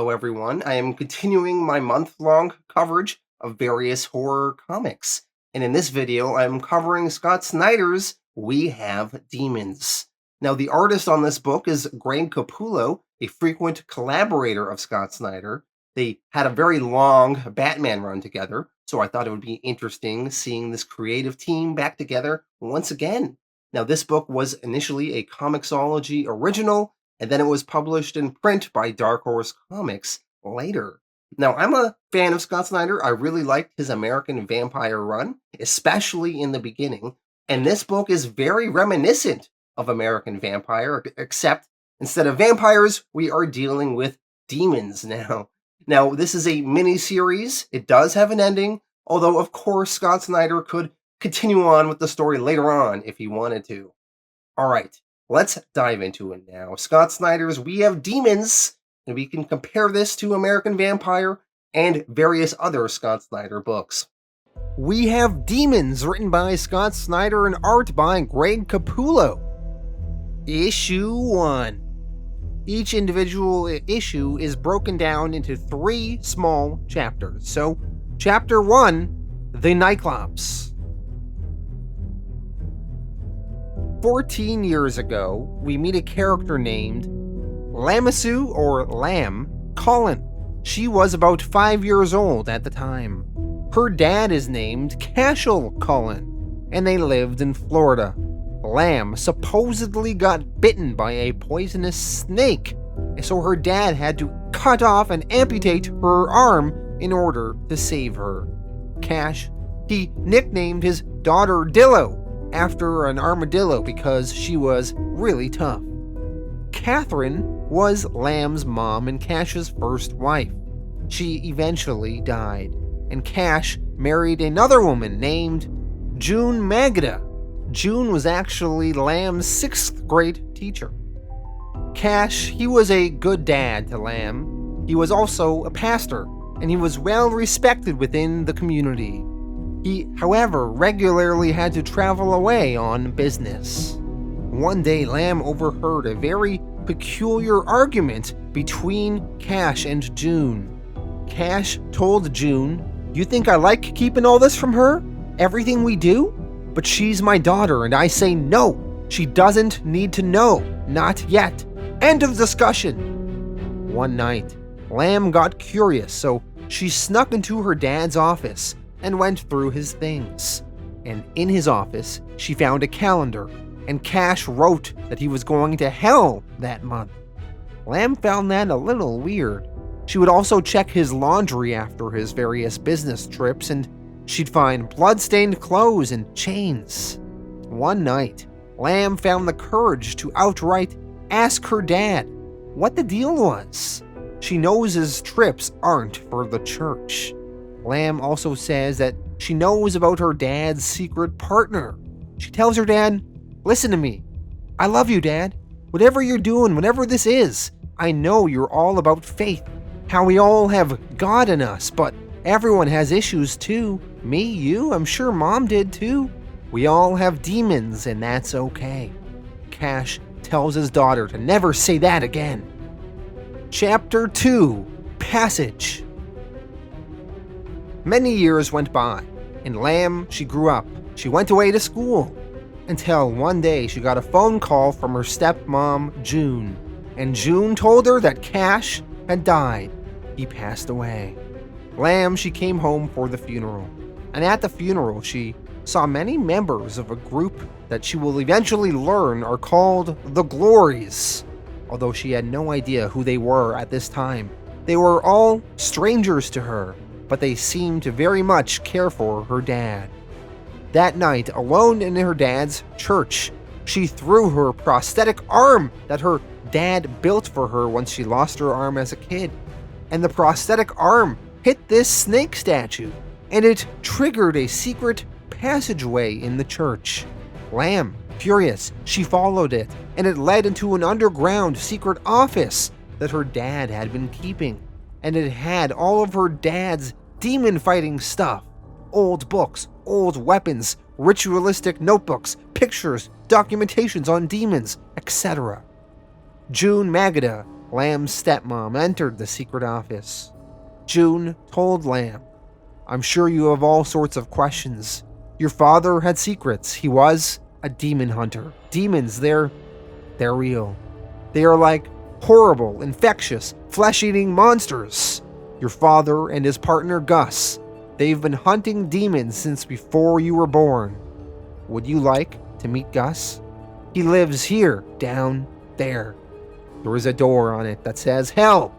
Hello everyone, I am continuing my month-long coverage of various horror comics. And in this video, I'm covering Scott Snyder's We Have Demons. Now, the artist on this book is GREG Capullo, a frequent collaborator of Scott Snyder. They had a very long Batman run together, so I thought it would be interesting seeing this creative team back together once again. Now, this book was initially a comiXology original, and then it was published in print by Dark Horse Comics later. Now, I'm a fan of Scott Snyder. I really liked his American Vampire run, especially in the beginning, and this book is very reminiscent of American Vampire, except instead of vampires, we are dealing with demons now. Now, this is a mini-series. It does have an ending, although, of course, Scott Snyder could continue on with the story later on if he wanted to. All right. Let's dive into it now. Scott Snyder's We Have Demons, and we can compare this to American Vampire and various other Scott Snyder books. We Have Demons, written by Scott Snyder and art by GREG Capullo. Issue 1. Each individual issue is broken down into 3 small chapters. So, Chapter 1, The Nyeclops. 14 years ago, we meet a character named Lamisu, or Lam, Cullen. She was about 5 years old at the time. Her dad is named Cashel Cullen, and they lived in Florida. Lam supposedly got bitten by a poisonous snake, so her dad had to cut off and amputate her arm in order to save her. Cash, he nicknamed his daughter Dillo after an armadillo because she was really tough. Catherine was Lam's mom and Cash's first wife. She eventually died, and Cash married another woman named June Magda. June was actually Lam's 6th grade teacher. Cash, he was a good dad to Lam. He was also a pastor, and he was well respected within the community. He, however, regularly had to travel away on business. One day, Lam overheard a very peculiar argument between Cash and June. Cash told June, "You think I like keeping all this from her? Everything we do? But she's my daughter, and I say no. She doesn't need to know. Not yet. End of discussion." One night, Lam got curious, so she snuck into her dad's office and went through his things. And in his office, she found a calendar, and Cash wrote that he was going to hell that month. Lam found that a little weird. She would also check his laundry after his various business trips, and she'd find blood-stained clothes and chains. One night, Lam found the courage to outright ask her dad what the deal was. She knows his trips aren't for the church. Lam also says that she knows about her dad's secret partner. She tells her dad, "Listen to me. I love you, Dad. Whatever you're doing, whatever this is, I know you're all about faith. How we all have God in us, but everyone has issues too. Me, you, I'm sure Mom did too. We all have demons, and that's okay." Cash tells his daughter to never say that again. Chapter 2, Passage. Many years went by, and Lam, she grew up. She went away to school, until one day she got a phone call from her stepmom, June, and June told her that Cash had died. He passed away. Lam, she came home for the funeral, and at the funeral she saw many members of a group that she will eventually learn are called the Glories, although she had no idea who they were at this time. They were all strangers to her, but they seemed to very much care for her dad. That night, alone in her dad's church, she threw her prosthetic arm that her dad built for her once she lost her arm as a kid, and the prosthetic arm hit this snake statue, and it triggered a secret passageway in the church. Lam, furious, she followed it, and it led into an underground secret office that her dad had been keeping, and it had all of her dad's demon-fighting stuff. Old books, old weapons, ritualistic notebooks, pictures, documentations on demons, etc. June Magda, Lamb's stepmom entered the secret office. June told Lamb, "I'm sure you have all sorts of questions. Your father had secrets. He was a demon hunter. Demons, they're real. They are like horrible, infectious, flesh-eating monsters. Your father and his partner Gus, they've been hunting demons since before you were born. Would you like to meet Gus? He lives here, down there. There is a door on it that says Hell,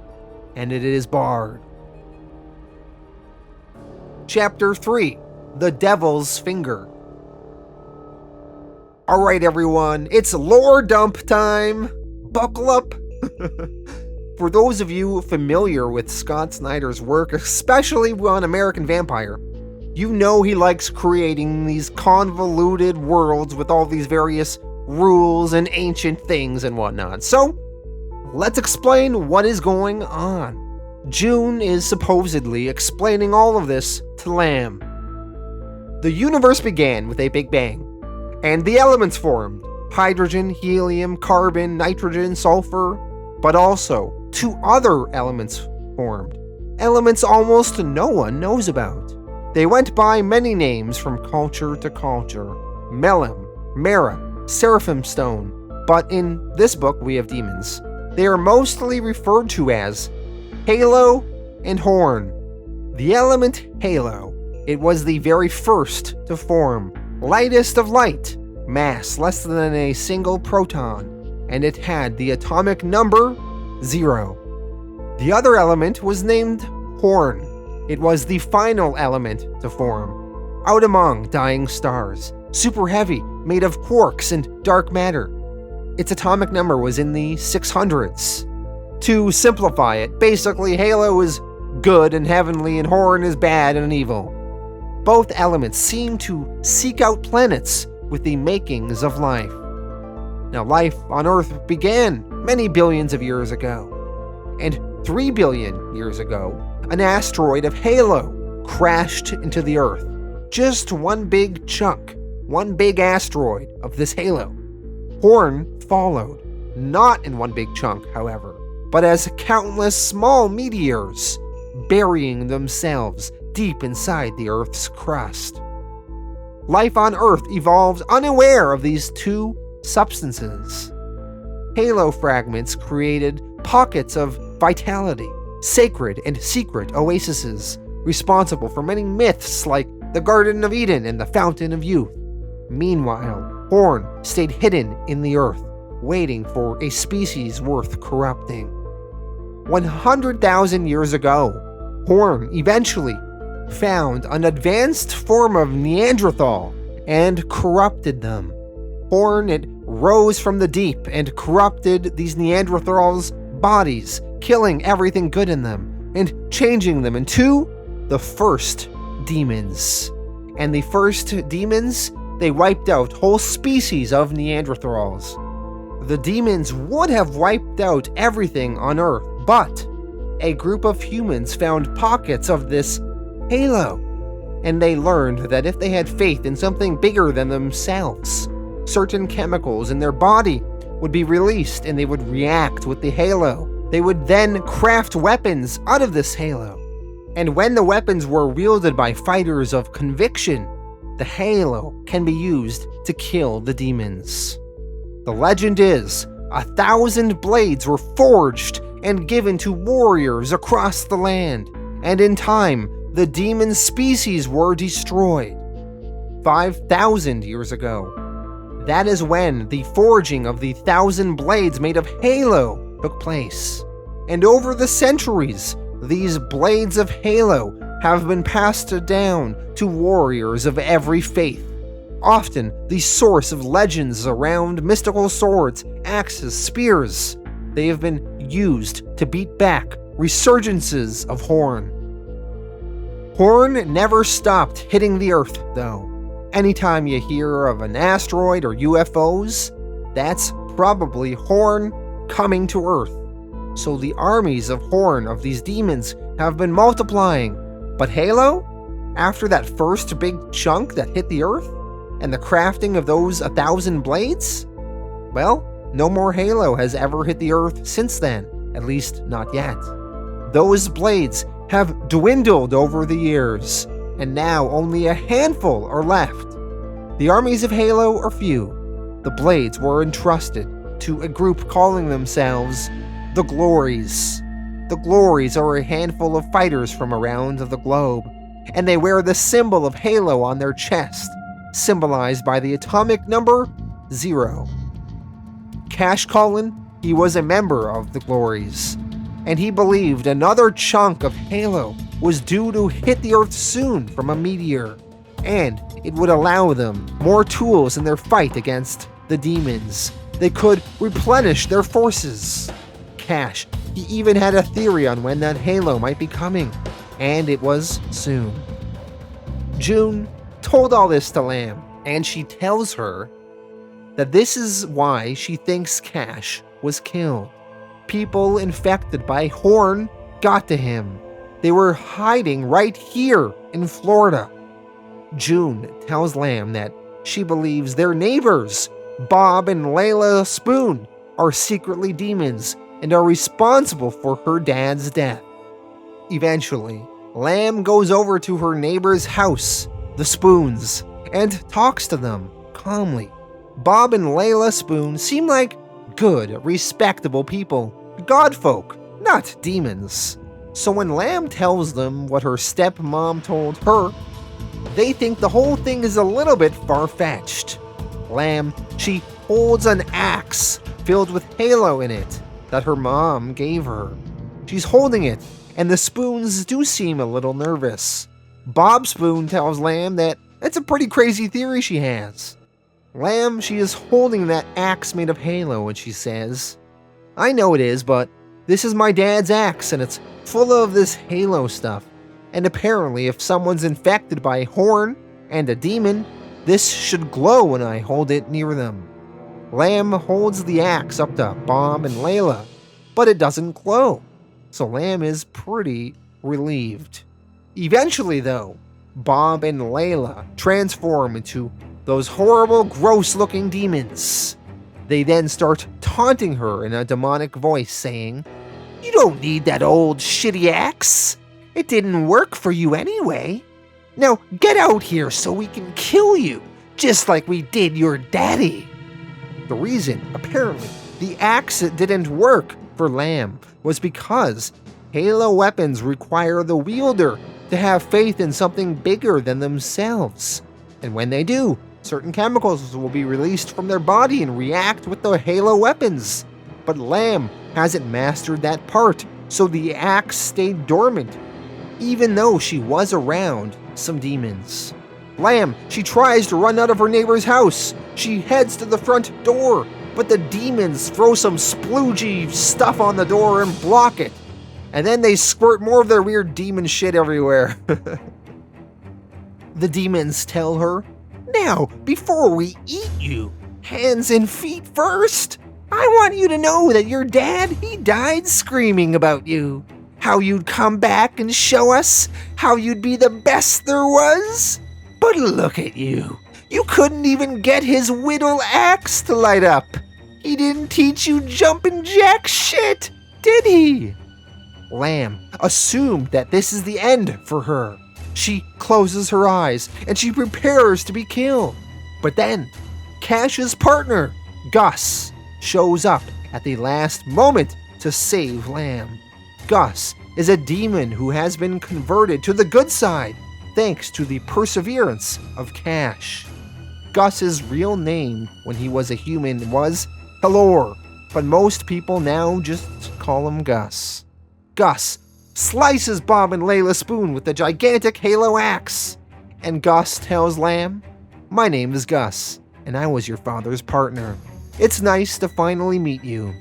and it is barred." Chapter 3: The Devil's Finger. Alright everyone, it's lore dump time! Buckle up! For those of you familiar with Scott Snyder's work, especially on American Vampire, you know he likes creating these convoluted worlds with all these various rules and ancient things and whatnot. So, let's explain what is going on. June is supposedly explaining all of this to Lamb. The universe began with a Big Bang, and the elements formed: hydrogen, helium, carbon, nitrogen, sulfur, but also 2 other elements formed. Elements almost no one knows about. They went by many names from culture to culture: Melem, Mara, Seraphim Stone, but in this book we have demons. They are mostly referred to as Halo and Horn. The element Halo, it was the very first to form, lightest of light, mass less than a single proton, and it had the atomic number 0. The other element was named Horn. It was the final element to form, out among dying stars, super heavy, made of quarks and dark matter. Its atomic number was in the 600s. To simplify it, basically Halo is good and heavenly and Horn is bad and evil. Both elements seem to seek out planets with the makings of life. Now, life on Earth began many billions of years ago. And 3 billion years ago, an asteroid of Halo crashed into the Earth. Just one big chunk, one big asteroid of this Halo. Horn followed, not in one big chunk, however, but as countless small meteors, burying themselves deep inside the Earth's crust. Life on Earth evolved unaware of these 2 substances. Halo fragments created pockets of vitality, sacred and secret oases, responsible for many myths like the Garden of Eden and the Fountain of Youth. Meanwhile, Horn stayed hidden in the Earth, waiting for a species worth corrupting. 100,000 years ago, Horn eventually found an advanced form of Neanderthal and corrupted them. Horn, it rose from the deep and corrupted these Neanderthals' bodies, killing everything good in them and changing them into the first demons. And the first demons, they wiped out whole species of Neanderthals. The demons would have wiped out everything on Earth, but a group of humans found pockets of this Halo, and they learned that if they had faith in something bigger than themselves, certain chemicals in their body would be released and they would react with the Halo. They would then craft weapons out of this Halo. And when the weapons were wielded by fighters of conviction, the Halo can be used to kill the demons. The legend is, 1,000 blades were forged and given to warriors across the land, and in time, the demon species were destroyed. 5,000 years ago. That is when the forging of the 1,000 blades made of Halo took place. And over the centuries, these blades of Halo have been passed down to warriors of every faith, often the source of legends around mystical swords, axes, spears. They have been used to beat back resurgences of Horn. Horn never stopped hitting the Earth, though. Anytime you hear of an asteroid or UFOs, that's probably Horn coming to Earth. So the armies of Horn, of these demons, have been multiplying. But Halo? After that first big chunk that hit the Earth, and the crafting of those 1,000 blades? Well, no more Halo has ever hit the Earth since then. At least, not yet. Those blades have dwindled over the years, and now only a handful are left. The armies of Halo are few. The blades were entrusted to a group calling themselves the Glories. The Glories are a handful of fighters from around the globe, and they wear the symbol of Halo on their chest, symbolized by the atomic number 0. Cash Cullen, he was a member of the Glories, and he believed another chunk of Halo was due to hit the Earth soon from a meteor, and it would allow them more tools in their fight against the demons. They could replenish their forces. Cash, he even had a theory on when that Halo might be coming, and it was soon. June told all this to Lamb, and she tells her that this is why she thinks Cash was killed. People infected by Horn got to him. They were hiding right here in Florida. June tells Lamb that she believes their neighbors, Bob and Layla Spoon, are secretly demons and are responsible for her dad's death. Eventually, Lamb goes over to her neighbor's house, the Spoons, and talks to them calmly. Bob and Layla Spoon seem like good, respectable people, godfolk, not demons. So when Lamb tells them what her stepmom told her, they think the whole thing is a little bit far-fetched. Lamb, she holds an axe filled with Halo in it that her mom gave her. She's holding it, and the Spoons do seem a little nervous. Bob Spoon tells Lamb that it's a pretty crazy theory she has. Lamb, she is holding that axe made of Halo, and she says, "I know it is, but this is my dad's axe, and it's full of this Halo stuff. And apparently, if someone's infected by Horn and a demon, this should glow when I hold it near them." Lamb holds the axe up to Bob and Layla, but it doesn't glow. So Lamb is pretty relieved. Eventually, though, Bob and Layla transform into those horrible, gross-looking demons. They then start taunting her in a demonic voice, saying, "You don't need that old shitty axe. It didn't work for you anyway. Now get out here so we can kill you, just like we did your daddy." The reason, apparently, the axe didn't work for Lamb was because Halo weapons require the wielder to have faith in something bigger than themselves. And when they do, certain chemicals will be released from their body and react with the Halo weapons. But Lamb hasn't mastered that part, so the axe stayed dormant, even though she was around some demons. Lamb, she tries to run out of her neighbor's house. She heads to the front door, but the demons throw some sploogey stuff on the door and block it. And then they squirt more of their weird demon shit everywhere. The demons tell her, "Now, before we eat you, hands and feet first, I want you to know that your dad, he died screaming about you. How you'd come back and show us how you'd be the best there was. But look at you. You couldn't even get his whittle axe to light up. He didn't teach you jumpin' jack shit, did he?" Lamb assumed that this is the end for her. She closes her eyes and she prepares to be killed. But then, Cash's partner, Gus, shows up at the last moment to save Lamb. Gus is a demon who has been converted to the good side thanks to the perseverance of Cash. Gus's real name when he was a human was Halor, but most people now just call him Gus. Gus slices Bob and Layla Spoon with the gigantic Halo axe, and Gus tells Lamb, "My name is Gus, and I was your father's partner. It's nice to finally meet you."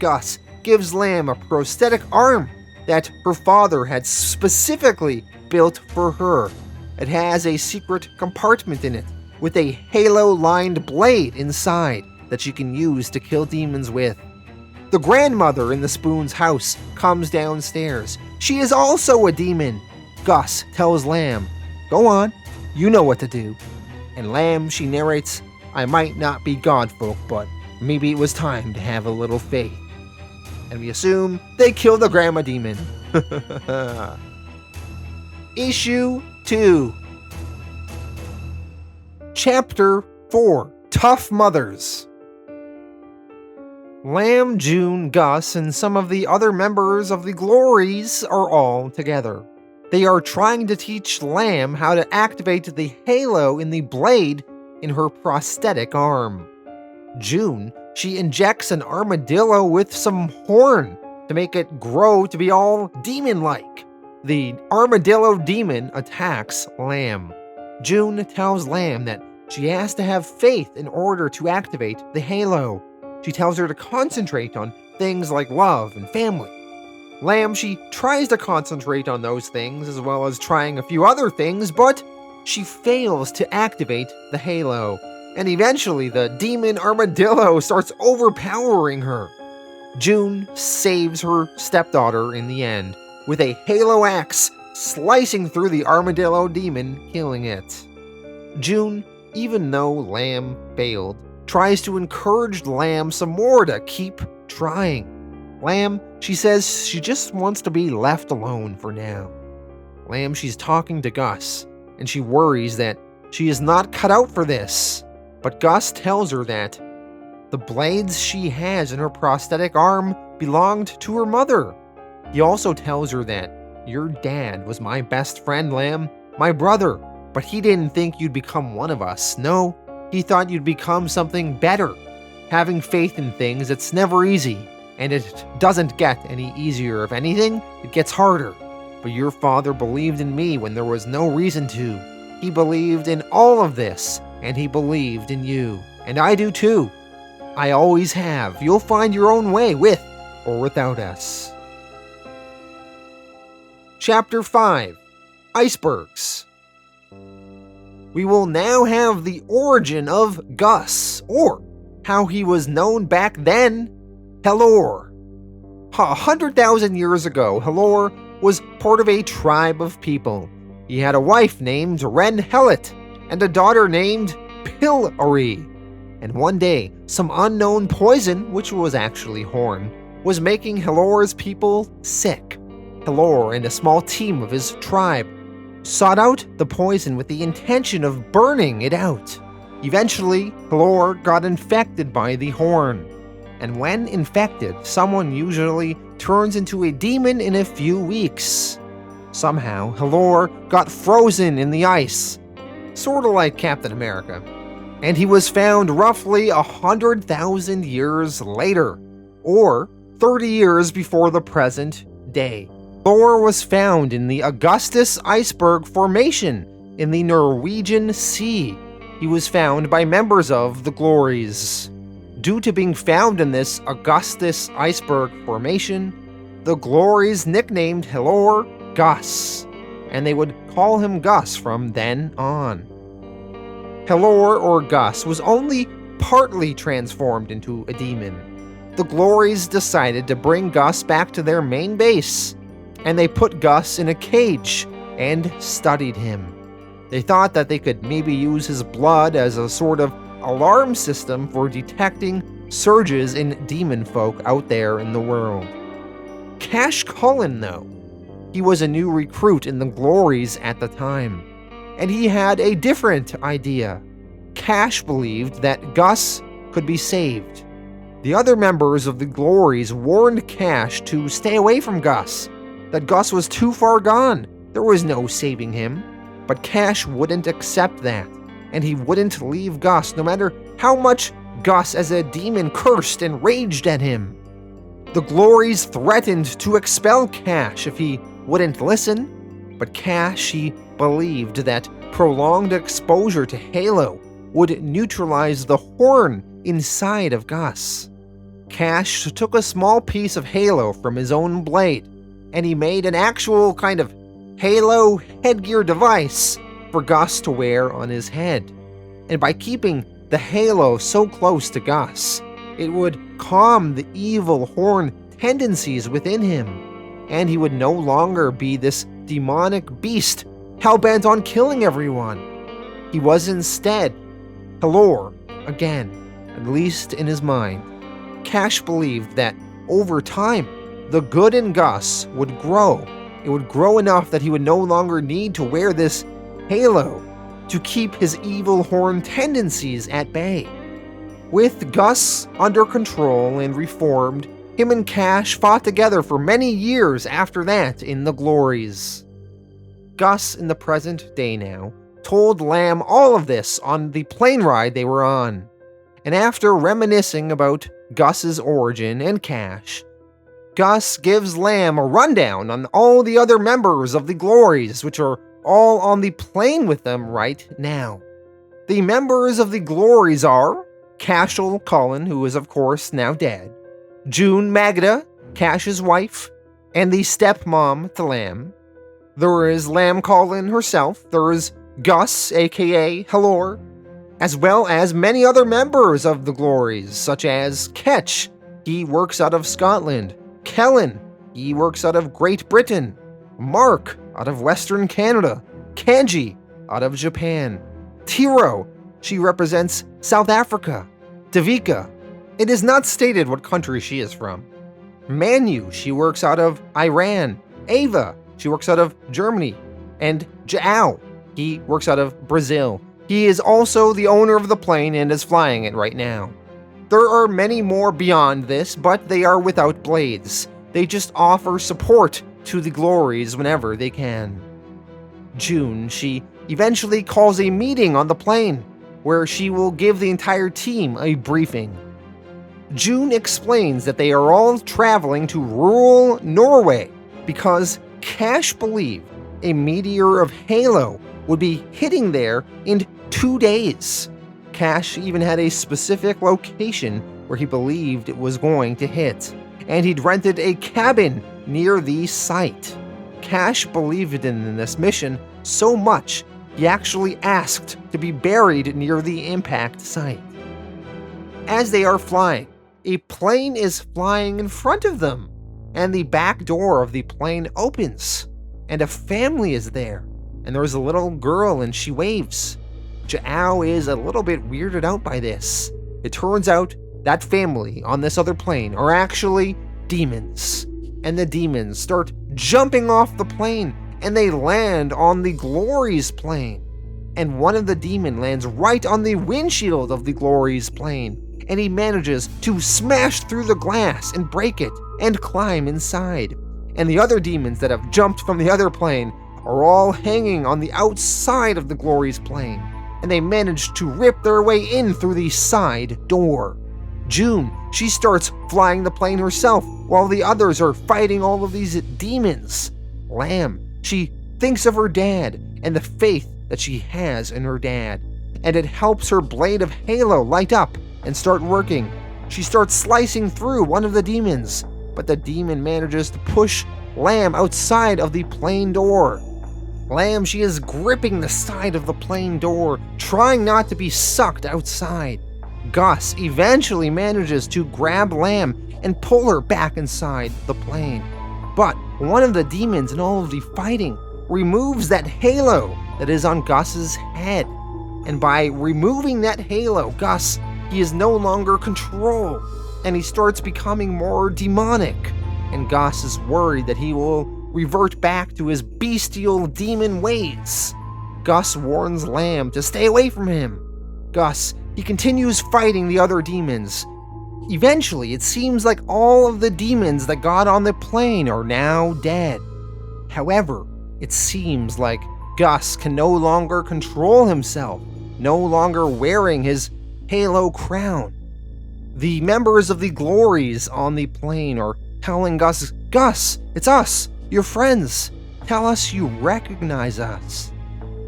Gus gives Lamb a prosthetic arm that her father had specifically built for her. It has a secret compartment in it with a Halo-lined blade inside that you can use to kill demons with. The grandmother in the Spoon's house comes downstairs. She is also a demon. Gus tells Lamb, "Go on, you know what to do." And Lamb, she narrates, "I might not be godfolk, but maybe it was time to have a little faith." and we assume they kill the grandma demon. Issue 2. Chapter 4. Tough Mothers. Lamb, June, Gus, and some of the other members of the Glories are all together. They are trying to teach Lamb how to activate the halo in the blade in her prosthetic arm. June, she injects an armadillo with some horn to make it grow to be all demon-like. The armadillo demon attacks Lamb. June tells Lamb that she has to have faith in order to activate the halo. She tells her to concentrate on things like love and family. Lamb, she tries to concentrate on those things as well as trying a few other things, but she fails to activate the halo, and eventually the demon armadillo starts overpowering her. June saves her stepdaughter in the end, with a halo axe slicing through the armadillo demon, killing it. June, even though Lamb failed, tries to encourage Lamb some more to keep trying. Lamb, she says she just wants to be left alone for now. Lamb, she's talking to Gus, and she worries that she is not cut out for this. But Gus tells her that the blades she has in her prosthetic arm belonged to her mother. He also tells her that, "Your dad was my best friend, Lamb, my brother, but he didn't think you'd become one of us. No, he thought you'd become something better. Having faith in things, it's never easy. And it doesn't get any easier. If anything, it gets harder. But your father believed in me when there was no reason to. He believed in all of this, and he believed in you. And I do too. I always have. You'll find your own way with or without us." Chapter 5. Icebergs. We will now have the origin of Gus, or how he was known back then, Helor. 100,000 years ago, Helor was part of a tribe of people. He had a wife named Ren Hellet and a daughter named Pilari. And one day, some unknown poison, which was actually horn, was making Helor's people sick. Helor and a small team of his tribe sought out the poison with the intention of burning it out. Eventually, Helor got infected by the horn. And when infected, someone usually turns into a demon in a few weeks. Somehow, Helor got frozen in the ice, sorta like Captain America. And he was found roughly 100,000 years later, or 30 years before the present day. Helor was found in the Augustus Iceberg Formation in the Norwegian Sea. He was found by members of the Glories. Due to being found in this Augustus Iceberg Formation, the Glories nicknamed Helor Gus, and they would call him Gus from then on. Helor, or Gus, was only partly transformed into a demon. The Glories decided to bring Gus back to their main base, and they put Gus in a cage and studied him. They thought that they could maybe use his blood as a sort of alarm system for detecting surges in demon folk out there in the world. Cash Cullen, though, he was a new recruit in the Glories at the time, and he had a different idea. Cash believed that Gus could be saved. The other members of the Glories warned Cash to stay away from Gus, that Gus was too far gone, there was no saving him. But Cash wouldn't accept that, and he wouldn't leave Gus no matter how much Gus as a demon cursed and raged at him. The Glories threatened to expel Cash if he wouldn't listen, but Cash, he believed that prolonged exposure to Halo would neutralize the horn inside of Gus. Cash took a small piece of Halo from his own blade, and he made an actual kind of Halo headgear device for Gus to wear on his head. And by keeping the Halo so close to Gus, it would calm the evil horn tendencies within him, and he would no longer be this demonic beast hell-bent on killing everyone. He was instead Helor again, at least in his mind. Cash believed that over time, the good in Gus would grow. It would grow enough that he would no longer need to wear this halo to keep his evil horn tendencies at bay. With Gus under control and reformed, him and Cash fought together for many years after that in the glories. Gus, in the present day now, told Lamb all of this on the plane ride they were on. And after reminiscing about Gus's origin and Cash, Gus gives Lamb a rundown on all the other members of the glories, which are all on the plane with them right now. The members of the glories are Cashel Cullen, who is of course now dead, June Magda, Cash's wife, and the stepmom to Lamb. There is Lamb Cullen herself, there is Gus, aka Halor, as well as many other members of the glories, such as Ketch, he works out of Scotland, Kellen, he works out of Great Britain, Mark, out of Western Canada, Kanji, out of Japan, Tiro, she represents South Africa, Davika, it is not stated what country she is from, Manu, she works out of Iran, Ava, she works out of Germany, and Jao, he works out of Brazil. He is also the owner of the plane and is flying it right now. There are many more beyond this, but they are without blades. They just offer support to the glories whenever they can. June, she eventually calls a meeting on the plane, where she will give the entire team a briefing. June explains that they are all traveling to rural Norway because Cash believed a meteor of Halo would be hitting there in 2 days. Cash even had a specific location where he believed it was going to hit, and he'd rented a cabin near the site. Cash believed in this mission so much, he actually asked to be buried near the impact site. As they are flying, a plane is flying in front of them, and the back door of the plane opens, and a family is there, and there's a little girl and she waves. Jao is a little bit weirded out by this. It turns out that family on this other plane are actually demons, and the demons start jumping off the plane, and they land on the Glory's plane, and one of the demon lands right on the windshield of the Glory's plane, and he manages to smash through the glass and break it and climb inside. And the other demons that have jumped from the other plane are all hanging on the outside of the Glory's plane, and they manage to rip their way in through the side door. June, she starts flying the plane herself while the others are fighting all of these demons. Lamb, she thinks of her dad and the faith that she has in her dad, and it helps her blade of Halo light up and start working. She starts slicing through one of the demons, but the demon manages to push Lamb outside of the plane door. Lamb, she is gripping the side of the plane door, trying not to be sucked outside. Gus eventually manages to grab Lamb and pull her back inside the plane. But one of the demons in all of the fighting removes that halo that is on Gus's head. And by removing that halo, Gus, he is no longer controlled, and he starts becoming more demonic. And Gus is worried that he will revert back to his bestial demon ways. Gus warns Lamb to stay away from him. Gus, he continues fighting the other demons. Eventually, it seems like all of the demons that got on the plane are now dead. However, it seems like Gus can no longer control himself, no longer wearing his Halo crown. The members of the Glories on the plane are telling Gus, "Gus, it's us, your friends. Tell us you recognize us."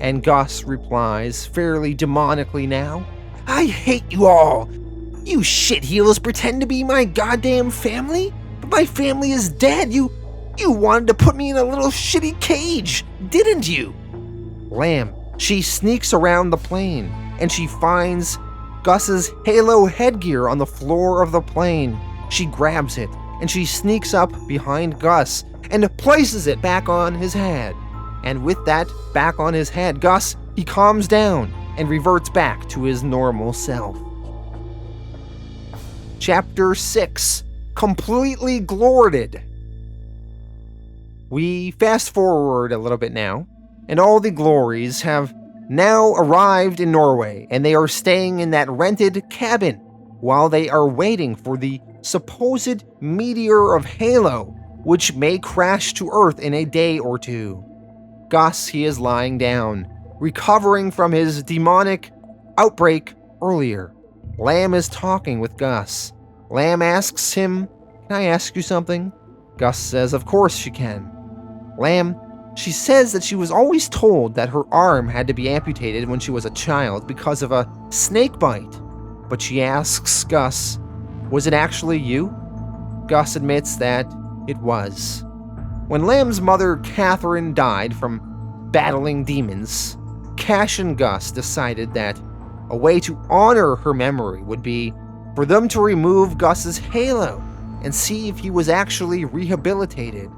And Gus replies, fairly demonically now, "I hate you all. You shitheels pretend to be my goddamn family, but my family is dead. You wanted to put me in a little shitty cage, didn't you?" Lamb, she sneaks around the plane, and she finds Gus's Halo headgear on the floor of the plane. She grabs it, and she sneaks up behind Gus and places it back on his head. And with that back on his head, Gus, he calms down and reverts back to his normal self. Chapter 6, completely glorted. We fast forward a little bit now, and all the glories have now arrived in Norway, and they are staying in that rented cabin while they are waiting for the supposed meteor of Halo, which may crash to Earth in a day or two. Gus, he is lying down, recovering from his demonic outbreak earlier. Lamb is talking with Gus. Lamb asks him, "Can I ask you something?" Gus says, "Of course she can." Lamb, she says that she was always told that her arm had to be amputated when she was a child because of a snake bite. But she asks Gus, "Was it actually you?" Gus admits that it was. When Lamb's mother, Catherine, died from battling demons, Cash and Gus decided that a way to honor her memory would be for them to remove Gus's halo and see if he was actually rehabilitated.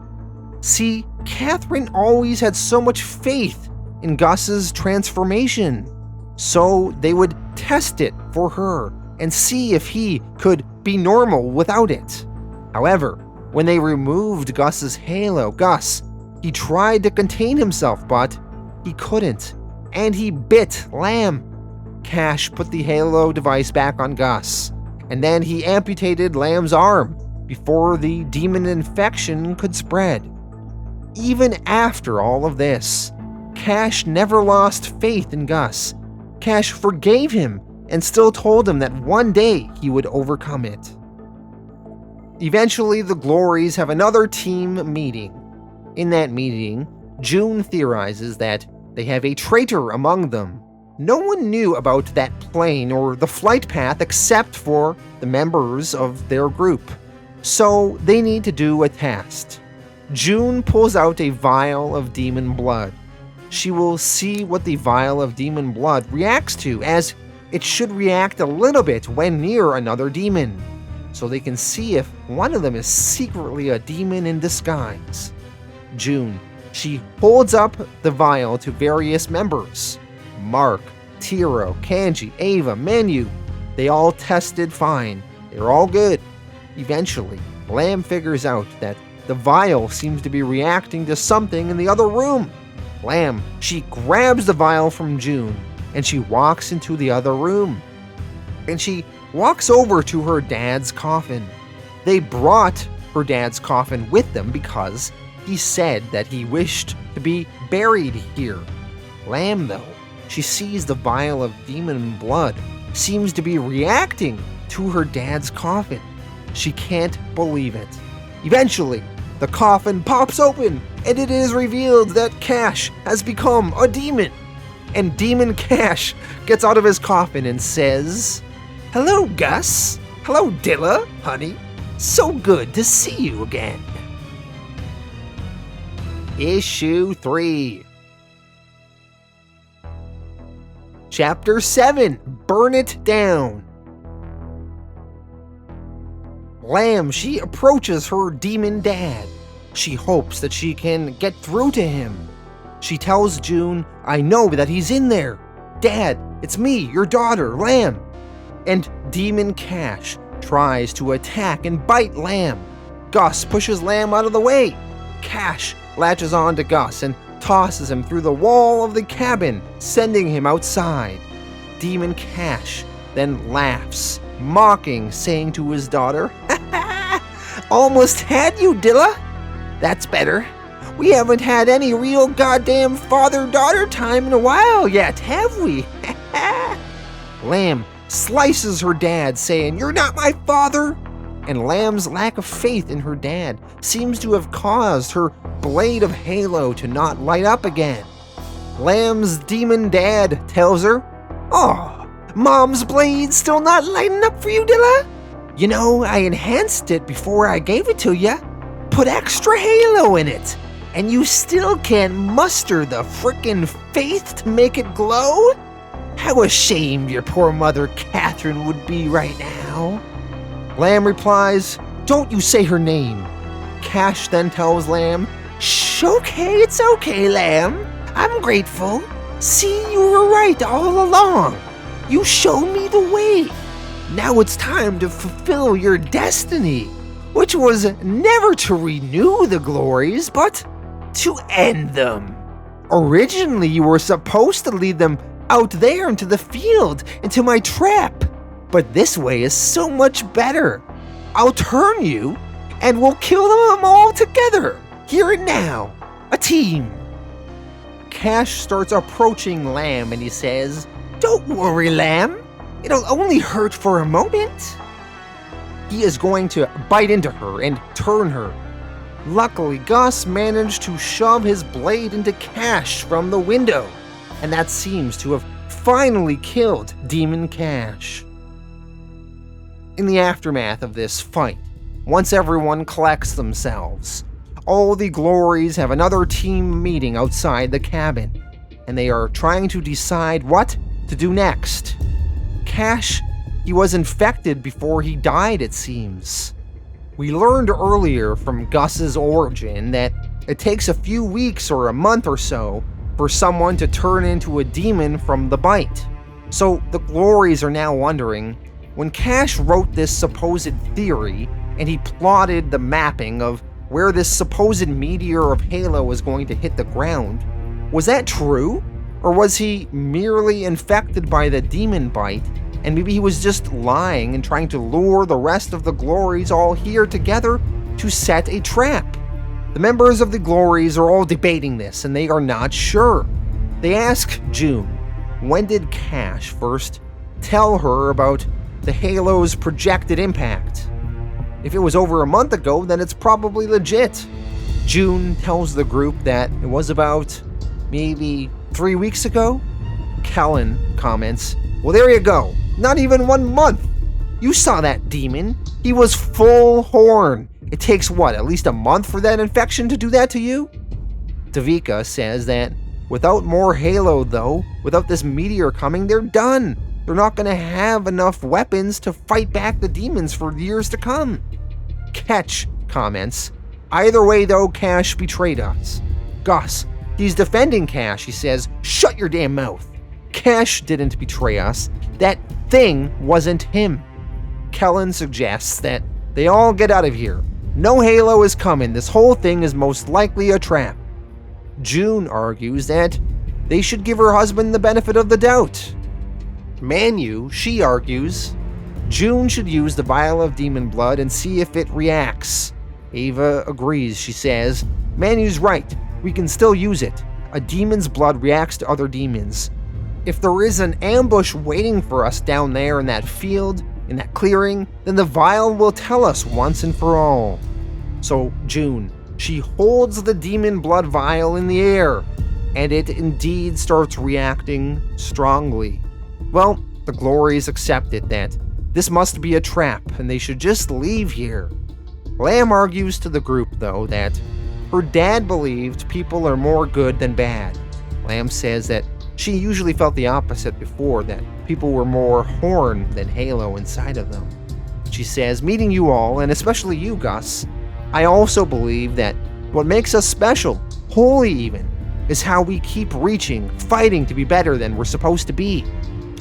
See, Catherine always had so much faith in Gus's transformation, so they would test it for her and see if he could be normal without it. However, when they removed Gus's halo, Gus, he tried to contain himself, but he couldn't, and he bit Lamb. Cash put the halo device back on Gus, and then he amputated Lamb's arm before the demon infection could spread. Even after all of this, Cash never lost faith in Gus. Cash forgave him and still told him that one day he would overcome it. Eventually, the Glories have another team meeting. In that meeting, June theorizes that they have a traitor among them. No one knew about that plane or the flight path except for the members of their group, so they need to do a test. June pulls out a vial of demon blood. She will see what the vial of demon blood reacts to, as it should react a little bit when near another demon, so they can see if one of them is secretly a demon in disguise. June, she holds up the vial to various members. Mark, Tiro, Kanji, Ava, Manu, they all tested fine. They're all good. Eventually, Lamb figures out that the vial seems to be reacting to something in the other room. Lamb, she grabs the vial from June, and she walks into the other room. And she walks over to her dad's coffin. They brought her dad's coffin with them because he said that he wished to be buried here. Lamb, though, she sees the vial of demon blood seems to be reacting to her dad's coffin. She can't believe it. Eventually, the coffin pops open, and it is revealed that Cash has become a demon. And Demon Cash gets out of his coffin and says, "Hello, Gus. Hello, Dilla, honey. So good to see you again." Issue 3. Chapter 7, Burn It Down. Lamb, she approaches her demon dad. She hopes that she can get through to him. She tells June, "I know that he's in there. Dad, it's me, your daughter, Lamb." And Demon Cash tries to attack and bite Lamb. Gus pushes Lamb out of the way. Cash latches on to Gus and tosses him through the wall of the cabin, sending him outside. Demon Cash then laughs, mocking, saying to his daughter, "Almost had you, Dilla. That's better. We haven't had any real goddamn father-daughter time in a while yet, have we?" Lamb slices her dad, saying, "You're not my father." And Lamb's lack of faith in her dad seems to have caused her blade of halo to not light up again. Lamb's demon dad tells her, "Oh, Mom's blade's still not lighting up for you, Dilla? You know, I enhanced it before I gave it to you. Put extra halo in it, and you still can't muster the frickin' faith to make it glow? How ashamed your poor mother Catherine would be right now." Lamb replies, "Don't you say her name." Cash then tells Lamb, "Shh, okay, it's okay, Lamb. I'm grateful. See, you were right all along. You showed me the way. Now it's time to fulfill your destiny. which was never to renew the glories, but to end them. Originally, you were supposed to lead them out there into the field, into my trap, but this way is so much better. I'll turn you, and we'll kill them all together, here and now, a team. Cash starts approaching Lamb and he says, "Don't worry, Lamb. It'll only hurt for a moment." He is going to bite into her and turn her. Luckily, Gus managed to shove his blade into Cash from the window, and that seems to have finally killed Demon Cash. In the aftermath of this fight, once everyone collects themselves, all the glories have another team meeting outside the cabin, and they are trying to decide what to do next. Cash, he was infected before he died, it seems. We learned earlier from Gus's origin that it takes a few weeks or a month or so for someone to turn into a demon from the bite. So the glories are now wondering, when Cash wrote this supposed theory and he plotted the mapping of where this supposed meteor of Halo was going to hit the ground, was that true? Or was he merely infected by the demon bite, and maybe he was just lying and trying to lure the rest of the glories all here together to set a trap? The members of the glories are all debating this, and they are not sure. They ask June, when did Cash first tell her about the Halo's projected impact? If it was over a month ago, then it's probably legit. June tells the group that it was about maybe 3 weeks ago. Kellen comments, "Well, there you go. Not even 1 month. You saw that demon. He was full horn. It takes what, at least a month for that infection to do that to you?" Davika says that without more Halo though, without this meteor coming, they're done. They're not going to have enough weapons to fight back the demons for years to come. Ketch comments, "Either way though, Cash betrayed us." Gus, he's defending Cash. He says, "Shut your damn mouth. Cash didn't betray us. That thing wasn't him." Kellen suggests that they all get out of here. No Halo is coming. This whole thing is most likely a trap. June argues that they should give her husband the benefit of the doubt. Manu, she argues, June should use the vial of demon blood and see if it reacts. Ava agrees. She says, "Manu's right. We can still use it. A demon's blood reacts to other demons. If there is an ambush waiting for us down there in that field, in that clearing, then the vial will tell us once and for all." So June, she holds the demon blood vial in the air, and it indeed starts reacting strongly. Well, the glories accepted that this must be a trap and they should just leave here. Lamb argues to the group, though, that her dad believed people are more good than bad. Lamb says that she usually felt the opposite before, that people were more horn than Halo inside of them. She says, "Meeting you all, and especially you, Gus, I also believe that what makes us special, holy even, is how we keep reaching, fighting to be better than we're supposed to be.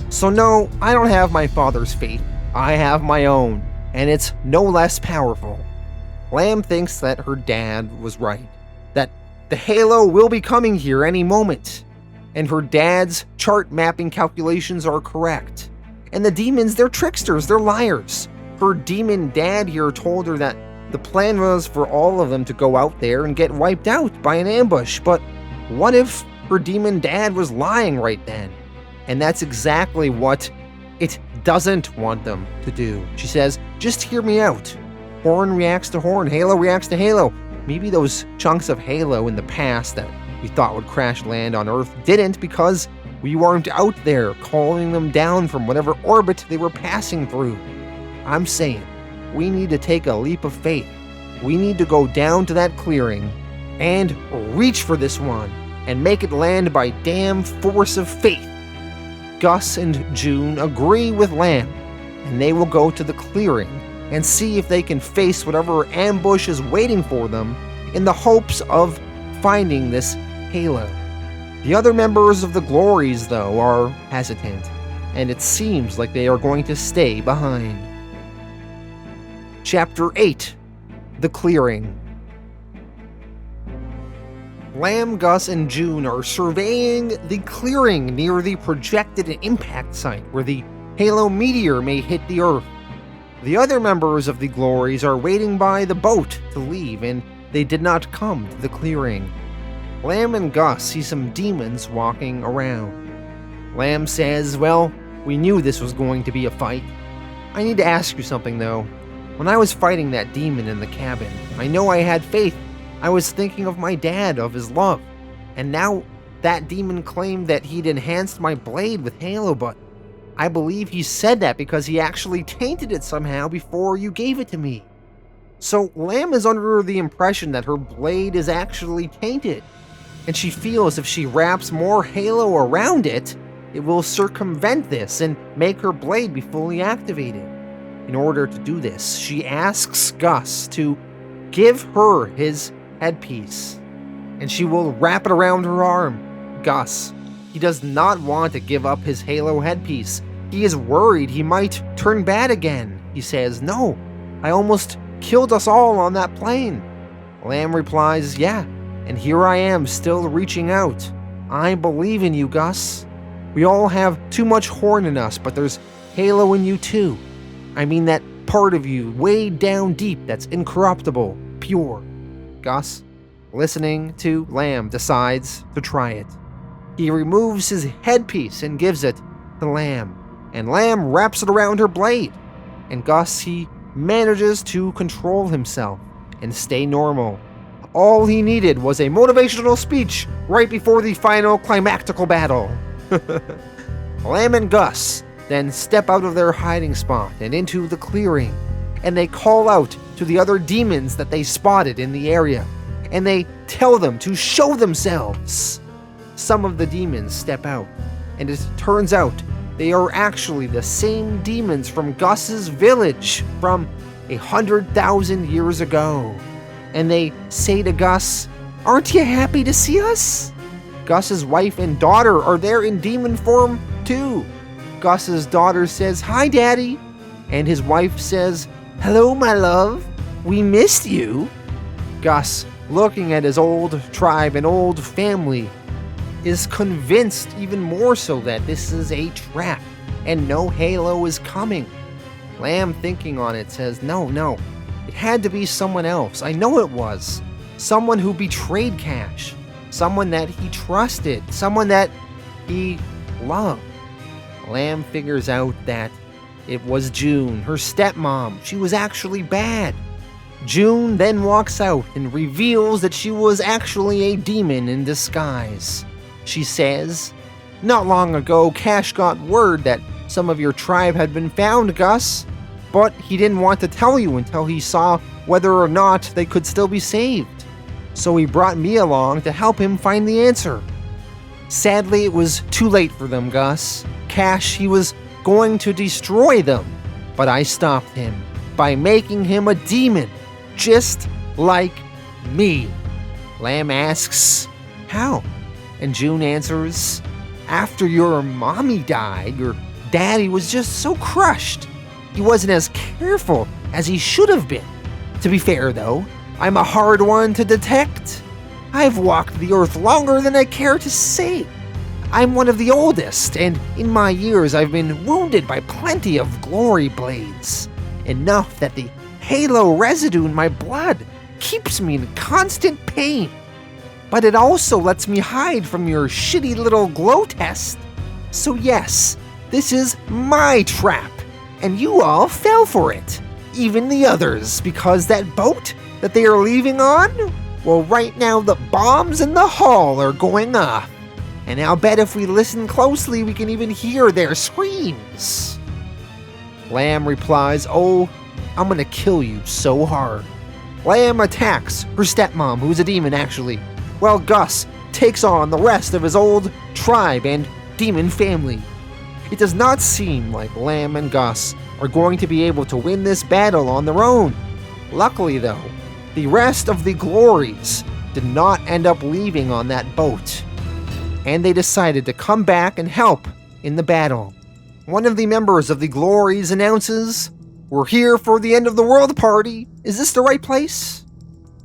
So no, I don't have my father's faith. I have my own, and it's no less powerful." Lamb thinks that her dad was right, that the Halo will be coming here any moment, and her dad's chart mapping calculations are correct. And the demons, they're tricksters, they're liars. Her demon dad here told her that the plan was for all of them to go out there and get wiped out by an ambush, but what if her demon dad was lying right then? And that's exactly what it doesn't want them to do. She says, "Just hear me out. Horn reacts to horn, Halo reacts to Halo. Maybe those chunks of Halo in the past that we thought would crash land on Earth didn't, because we weren't out there calling them down from whatever orbit they were passing through. I'm saying, we need to take a leap of faith. We need to go down to that clearing and reach for this one and make it land by damn force of faith." Gus and June agree with Lamb, and they will go to the clearing and see if they can face whatever ambush is waiting for them in the hopes of finding this Halo. The other members of the Glories, though, are hesitant, and it seems like they are going to stay behind. Chapter 8, The clearing. Lamb, Gus, and June are surveying the clearing near the projected impact site where the Halo meteor may hit the Earth. The other members of the Glories are waiting by the boat to leave, and they did not come to the clearing. Lamb and Gus see some demons walking around. Lamb says, "Well, we knew this was going to be a fight. I need to ask you something, though. When I was fighting that demon in the cabin, I know I had faith. I was thinking of my dad, of his love. And now that demon claimed that he'd enhanced my blade with Halo, but I believe he said that because he actually tainted it somehow before you gave it to me. So Lamb is under the impression that her blade is actually tainted, and she feels if she wraps more Halo around it, it will circumvent this and make her blade be fully activated. In order to do this, she asks Gus to give her his headpiece, and she will wrap it around her arm. Gus, he does not want to give up his Halo headpiece. He is worried he might turn bad again. He says, "No, I almost killed us all on that plane." Lamb replies, "Yeah, and here I am still reaching out. I believe in you, Gus. We all have too much horn in us, but there's Halo in you too. I mean that part of you way down deep that's incorruptible, pure." Gus, listening to Lamb, decides to try it. He removes his headpiece and gives it to Lamb, and Lamb wraps it around her blade. And Gus, he manages to control himself and stay normal. All he needed was a motivational speech right before the final climactical battle. Lamb and Gus then step out of their hiding spot and into the clearing, and they call out to the other demons that they spotted in the area, and they tell them to show themselves. Some of the demons step out, and it turns out they are actually the same demons from Gus's village from 100,000 years ago. And they say to Gus, "Aren't you happy to see us?" Gus's wife and daughter are there in demon form too. Gus's daughter says, "Hi, Daddy." And his wife says, "Hello, my love. We missed you." Gus, looking at his old tribe and old family, is convinced even more so that this is a trap and no Halo is coming. Lamb, thinking on it, says, No, it had to be someone else. I know it was. Someone who betrayed Cash. Someone that he trusted. Someone that he loved." Lamb figures out that it was June, her stepmom. She was actually bad. June then walks out and reveals that she was actually a demon in disguise. She says, "Not long ago, Cash got word that some of your tribe had been found, Gus, but he didn't want to tell you until he saw whether or not they could still be saved. So he brought me along to help him find the answer. Sadly, it was too late for them, Gus. Cash, he was going to destroy them, but I stopped him by making him a demon, just like me." Lamb asks, "How?" And June answers, "After your mommy died, your daddy was just so crushed. He wasn't as careful as he should have been. To be fair, though, I'm a hard one to detect. I've walked the earth longer than I care to say. I'm one of the oldest, and in my years I've been wounded by plenty of glory blades. Enough that the Halo residue in my blood keeps me in constant pain. But it also lets me hide from your shitty little glow test. So yes, this is my trap, and you all fell for it. Even the others, because that boat that they are leaving on? Well, right now the bombs in the hall are going off. And I'll bet if we listen closely, we can even hear their screams." Lamb replies, "Oh, I'm gonna kill you so hard." Lamb attacks her stepmom, who's a demon actually, while Gus takes on the rest of his old tribe and demon family. It does not seem like Lamb and Gus are going to be able to win this battle on their own. Luckily though, the rest of the Glories did not end up leaving on that boat, and they decided to come back and help in the battle. One of the members of the Glories announces, We're here for the end of the world party. Is this the right place?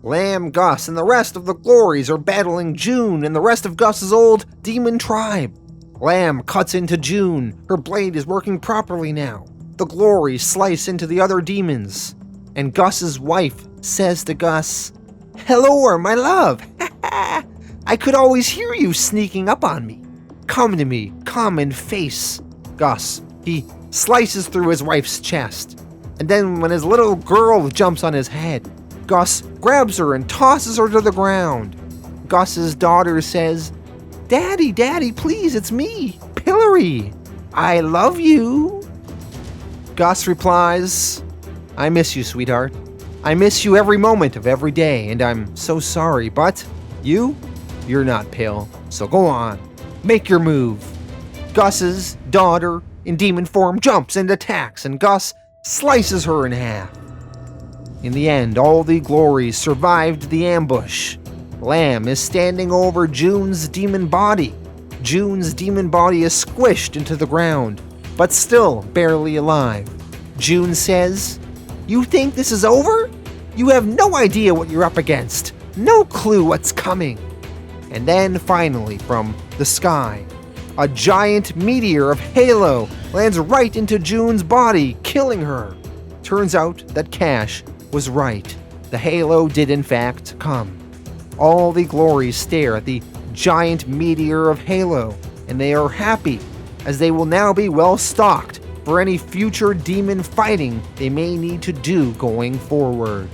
Lamb, Gus, and the rest of the Glories are battling June and the rest of Gus's old demon tribe. Lamb cuts into June. Her blade is working properly now. The Glories slice into the other demons. And Gus's wife says to Gus, "Hello, my love. I could always hear you sneaking up on me. Come to me, come and face." Gus, he slices through his wife's chest. And then when his little girl jumps on his head, Gus grabs her and tosses her to the ground. Gus's daughter says, "Daddy, Daddy, please, it's me, Pillory. I love you." Gus replies, "I miss you, sweetheart. I miss you every moment of every day, and I'm so sorry, but you're not Pill, so go on, make your move." Gus's daughter, in demon form, jumps and attacks, and Gus slices her in half. In the end, all the Glories survived the ambush. Lamb is standing over June's demon body. June's demon body is squished into the ground, but still barely alive. June says, "You think this is over? You have no idea what you're up against. No clue what's coming." And then finally, from the sky, a giant meteor of Halo lands right into June's body, killing her. Turns out that Cash was right. The Halo did in fact come. All the Glories stare at the giant meteor of Halo, and they are happy, as they will now be well stocked for any future demon fighting they may need to do going forward.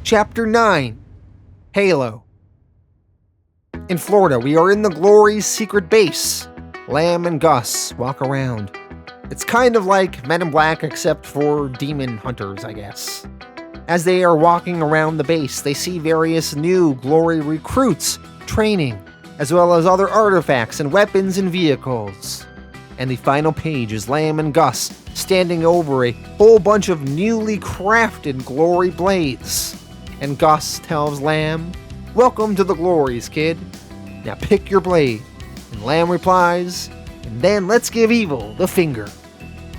Chapter 9. Halo. In Florida, we are in the Glories' secret base. Lamb and Gus walk around. It's kind of like Men in Black except for demon hunters, I guess. As they are walking around the base, they see various new Glory recruits training, as well as other artifacts and weapons and vehicles. And the final page is Lamb and Gus standing over a whole bunch of newly crafted Glory blades. And Gus tells Lamb, "Welcome to the Glories, kid. Now pick your blade." And Lamb replies, "And then let's give evil the finger."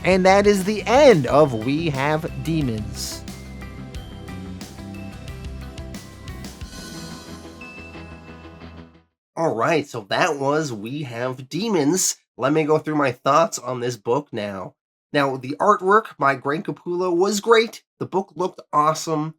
And that is the end of We Have Demons. Alright, so that was We Have Demons. Let me go through my thoughts on this book now. Now, the artwork by GREG CAPULLO was great. The book looked awesome.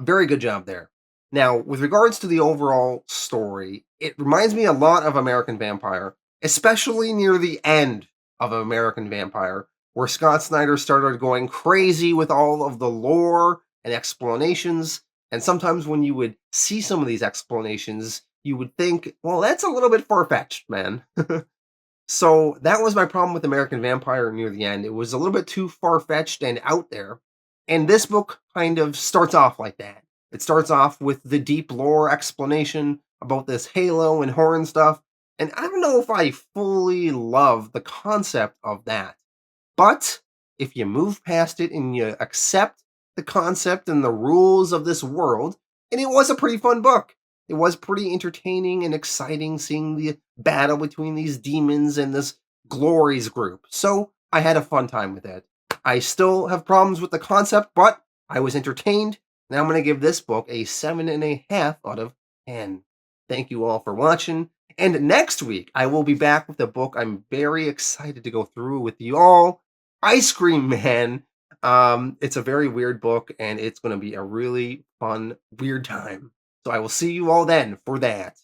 Very good job there. Now, with regards to the overall story, it reminds me a lot of American Vampire, especially near the end of American Vampire, where Scott Snyder started going crazy with all of the lore and explanations, and sometimes when you would see some of these explanations, you would think, well, that's a little bit far-fetched, man. So that was my problem with American Vampire near the end. It was a little bit too far-fetched and out there, and this book kind of starts off like that. It starts off with the deep lore explanation about this Halo and horn stuff, and I don't know if I fully love the concept of that. But if you move past it and you accept the concept and the rules of this world, and it was a pretty fun book. It was pretty entertaining and exciting seeing the battle between these demons and this Glories group. So I had a fun time with it. I still have problems with the concept, but I was entertained. Now I'm going to give this book a 7.5 out of 10. Thank you all for watching. And next week, I will be back with a book I'm very excited to go through with you all. Ice Cream Man. It's a very weird book, and it's going to be a really fun, weird time. So I will see you all then for that.